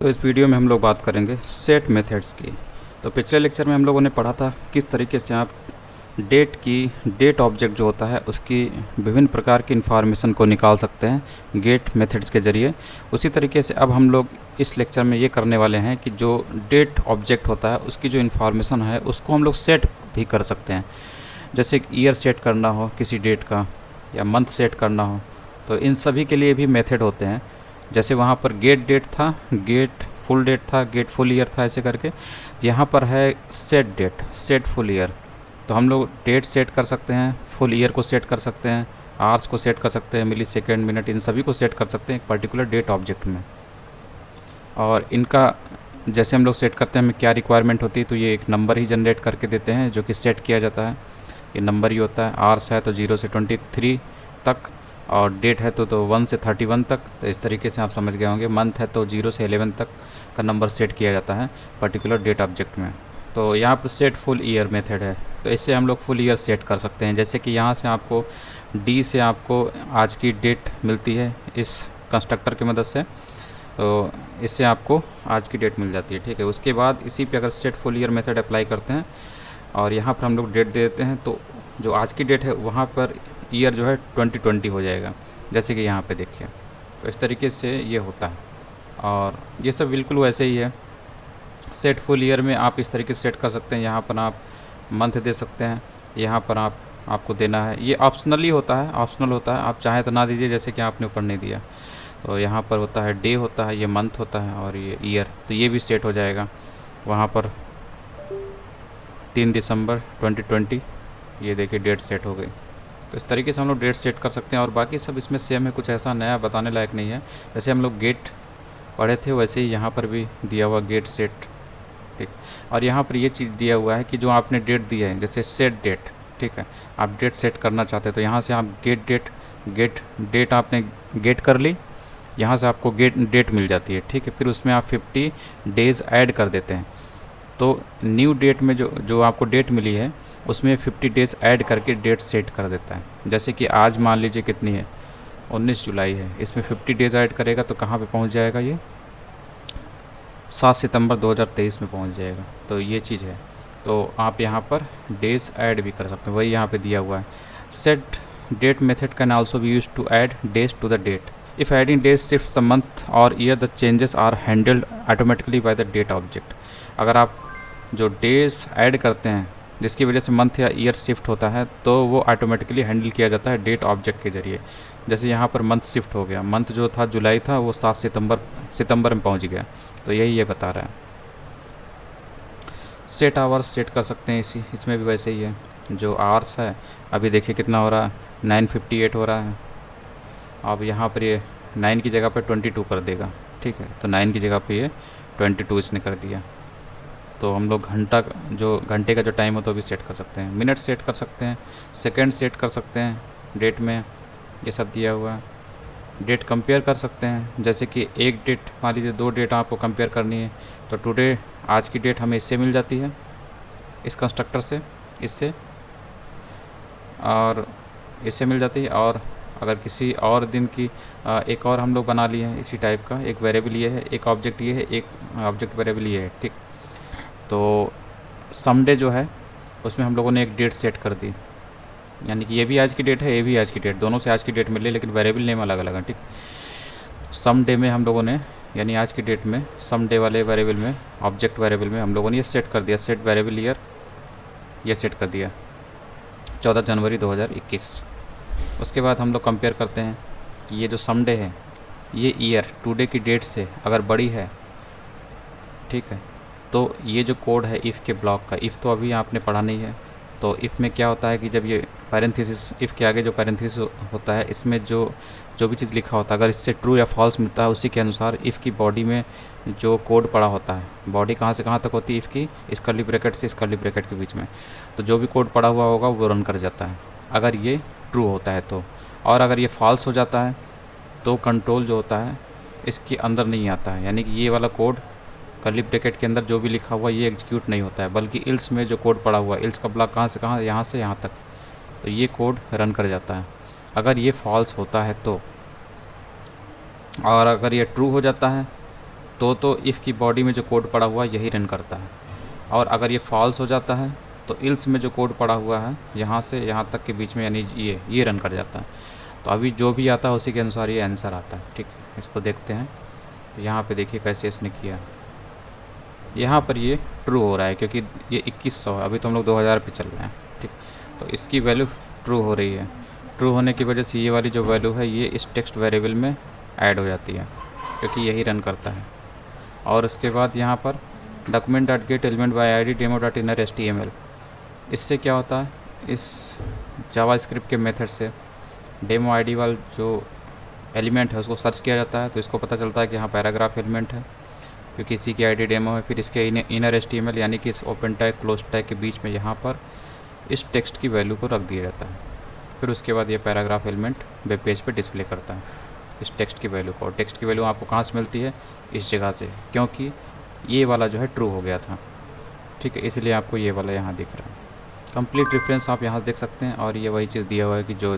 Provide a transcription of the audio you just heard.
तो इस वीडियो में हम लोग बात करेंगे सेट मेथड्स की। तो पिछले लेक्चर में हम लोगों ने पढ़ा था किस तरीके से आप डेट ऑब्जेक्ट जो होता है उसकी विभिन्न प्रकार की इन्फॉर्मेशन को निकाल सकते हैं गेट मेथड्स के ज़रिए। उसी तरीके से अब हम लोग इस लेक्चर में ये करने वाले हैं कि जो डेट ऑब्जेक्ट होता है उसकी जो इन्फॉर्मेशन है उसको हम लोग सेट भी कर सकते हैं। जैसे ईयर सेट करना हो किसी डेट का या मंथ सेट करना हो, तो इन सभी के लिए भी मेथड होते हैं। जैसे वहाँ पर गेट डेट था, गेट फुल डेट था, गेट फुल ईयर था, ऐसे करके यहाँ पर है set date, set full year. तो हम लोग डेट सेट कर सकते हैं, फुल ईयर को सेट कर सकते हैं, आवर्स को सेट कर सकते हैं, मिली सेकेंड मिनट, इन सभी को सेट कर सकते हैं एक पर्टिकुलर डेट ऑब्जेक्ट में। और इनका जैसे हम लोग सेट करते हैं हमें क्या रिक्वायरमेंट होती है, तो ये एक नंबर ही जनरेट करके देते हैं जो कि सेट किया जाता है। ये नंबर ही होता है। आवर्स है तो 0 से 23 तक, और डेट है तो 1 से 31 तक। तो इस तरीके से आप समझ गए होंगे। मंथ है तो 0 से 11 तक का नंबर सेट किया जाता है पर्टिकुलर डेट ऑब्जेक्ट में। तो यहाँ पर सेट फुल ईयर मेथड है, तो इससे हम लोग फुल ईयर सेट कर सकते हैं। जैसे कि यहाँ से आपको डी से आपको आज की डेट मिलती है इस कंस्ट्रक्टर की मदद से, तो इससे आपको आज की डेट मिल जाती है। ठीक है, उसके बाद इसी पे अगर set full year method apply करते हैं और यहाँ पर हम लोग डेट दे देते हैं, तो जो आज की डेट है वहाँ पर ईयर जो है 2020 हो जाएगा, जैसे कि यहाँ पे देखिए। तो इस तरीके से ये होता है, और ये सब बिल्कुल वैसे ही है। सेट फुल ईयर में आप इस तरीके से सेट कर सकते हैं। यहाँ पर आप मंथ दे सकते हैं, यहाँ पर आपको देना है, ये ऑप्शनली होता है, ऑप्शनल होता है। आप चाहें तो ना दीजिए, जैसे कि आपने ऊपर नहीं दिया। तो यहाँ पर होता है डे होता है, ये मंथ होता है, और ये ईयर, तो ये भी सेट हो जाएगा। वहाँ पर 3 दिसंबर 2020, ये देखिए डेट सेट हो गई। तो इस तरीके से हम लोग डेट सेट कर सकते हैं, और बाकी सब इसमें सेम है, कुछ ऐसा नया बताने लायक नहीं है। जैसे हम लोग गेट पढ़े थे वैसे ही यहाँ पर भी दिया हुआ गेट सेट। ठीक, और यहाँ पर ये चीज़ दिया हुआ है कि जो आपने डेट दिया है, जैसे सेट डेट, ठीक है, आप डेट सेट करना चाहते हैं तो यहाँ से आप गेट डेट आपने गेट कर ली, यहाँ से आपको गेट डेट मिल जाती है। ठीक है, फिर उसमें आप 50 डेज़ ऐड कर देते हैं। तो न्यू डेट में जो आपको डेट मिली है उसमें 50 डेज़ ऐड करके डेट सेट कर देता है। जैसे कि आज मान लीजिए कितनी है, 19 जुलाई है, इसमें 50 डेज़ ऐड करेगा तो कहाँ पे पहुँच जाएगा, ये 7 सितंबर 2023 में पहुँच जाएगा। तो ये चीज़ है। तो आप यहाँ पर डेज़ ऐड भी कर सकते हैं, वही यहाँ पे दिया हुआ है। Set date method can also be used to add days to the date. If adding days shifts a month और year, the changes are handled automatically by the date object. अगर आप जो डेज ऐड करते हैं जिसकी वजह से month या ईयर शिफ्ट होता है, तो वो ऑटोमेटिकली हैंडल किया जाता है डेट ऑब्जेक्ट के ज़रिए। जैसे यहाँ पर मंथ शिफ्ट हो गया, मंथ जो था जुलाई था वो 7 सितंबर में पहुँच गया, तो यही ये बता रहा है। सेट आवर्स सेट कर सकते हैं इसमें भी वैसे ही है। जो आवर्स है अभी देखिए कितना हो रहा है, 9:58 हो रहा है। अब यहाँ पर ये 9 की जगह पर 22 कर देगा। ठीक है, तो 9 की जगह पे ये 22 इसने कर दिया। तो हम लोग घंटे का जो टाइम हो तो भी सेट कर सकते हैं, मिनट सेट कर सकते हैं, सेकंड सेट कर सकते हैं डेट में, ये सब दिया हुआ है। डेट कंपेयर कर सकते हैं, जैसे कि एक डेट मान लीजिए 2 डेट आपको कंपेयर करनी है, तो टुडे आज की डेट हमें इससे मिल जाती है, इस कंस्ट्रक्टर से, इससे, और इससे मिल जाती है। और अगर किसी और दिन की एक और हम लोग बना लिए हैं इसी टाइप का, एक वेरिएबल ये है, एक ऑब्जेक्ट ये है, एक ऑब्जेक्ट वेरिएबल ये है। ठीक, तो समडे जो है उसमें हम लोगों ने एक डेट सेट कर दी, यानी कि ये भी आज की डेट है, ये भी आज की डेट, दोनों से आज की डेट मिले, लेकिन वेरिएबल नेम अलग अलग है। ठीक, सम डे में हम लोगों ने, यानी आज की डेट में, सम डे वाले वेरिएबल में, ऑब्जेक्ट वेरिएबल में हम लोगों ने ये सेट कर दिया, सेट वेरिएबल ईयर, ये सेट कर दिया 14 जनवरी 2021। उसके बाद हम लोग कंपेयर करते हैं कि ये जो सम डे है ये ईयर टुडे की डेट से अगर बड़ी है, ठीक है, तो ये जो कोड है इफ़ के ब्लॉक का, इफ़ तो अभी आपने पढ़ा नहीं है। तो इफ़ में क्या होता है कि जब ये पैरेंथेसिस, इफ़ के आगे जो पैरेंथेसिस होता है, इसमें जो भी चीज़ लिखा होता है, अगर इससे ट्रू या फॉल्स मिलता है उसी के अनुसार इफ़ की बॉडी में जो कोड पड़ा होता है, बॉडी कहाँ से कहाँ तक होती है इफ़ की, इस कर्ली ब्रैकेट से इस कर्ली ब्रैकेट के बीच में, तो जो भी कोड पड़ा हुआ होगा वो रन कर जाता है अगर ये ट्रू होता है तो। और अगर ये फॉल्स हो जाता है तो कंट्रोल जो होता है इसके अंदर नहीं आता है, यानी कि ये वाला कोड कर्ली ब्रैकेट के अंदर जो भी लिखा हुआ ये एग्जीक्यूट नहीं होता है, बल्कि इल्स में जो कोड पड़ा हुआ है, इल्स का ब्लॉक कहाँ से कहाँ, यहाँ से यहाँ तक, तो ये कोड रन कर जाता है अगर ये फॉल्स होता है तो। और अगर ये ट्रू हो जाता है तो इफ़ की बॉडी में जो कोड पड़ा हुआ है यही रन करता है। और अगर ये फॉल्स हो जाता है तो इल्स में जो कोड पड़ा हुआ है यहाँ से यहाँ तक के बीच में, यानी ये रन कर जाता है। तो अभी जो भी आता है उसी के अनुसार ये आंसर आता है। ठीक है, इसको देखते हैं। तो यहाँ पे देखिए कैसे इसने किया। यहाँ पर ये ट्रू हो रहा है क्योंकि ये 2100 है, अभी तो हम लोग 2000 पे चल रहे हैं। ठीक, तो इसकी वैल्यू ट्रू हो रही है। ट्रू होने की वजह से ये वाली जो वैल्यू है ये इस टेक्स्ट वेरिएबल में ऐड हो जाती है क्योंकि यही रन करता है। और उसके बाद यहाँ पर document dot gate element by I D demo dot inner HTML, इससे क्या होता है, इस जावास्क्रिप्ट के मेथड से डेमो आईडी वाला जो एलिमेंट है उसको सर्च किया जाता है। तो इसको पता चलता है कि यहाँ पैराग्राफ एलिमेंट है क्योंकि इसी की आईडी डेमो है। फिर इसके इनर HTML यानी कि इस ओपन टैग क्लोज टैग के बीच में यहाँ पर इस टेक्स्ट की वैल्यू को रख दिया जाता है। फिर उसके बाद ये पैराग्राफ एलिमेंट वेब पेज पे डिस्प्ले करता है इस टेक्स्ट की वैल्यू को। और टेक्स्ट की वैल्यू आपको कहाँ से मिलती है, इस जगह से, क्योंकि ये वाला जो है ट्रू हो गया था। ठीक है, इसलिए आपको ये वाला यहाँ दिख रहा है। कंप्लीट रेफरेंस आप यहाँ देख सकते हैं और ये वही चीज़ दिया हुआ है कि जो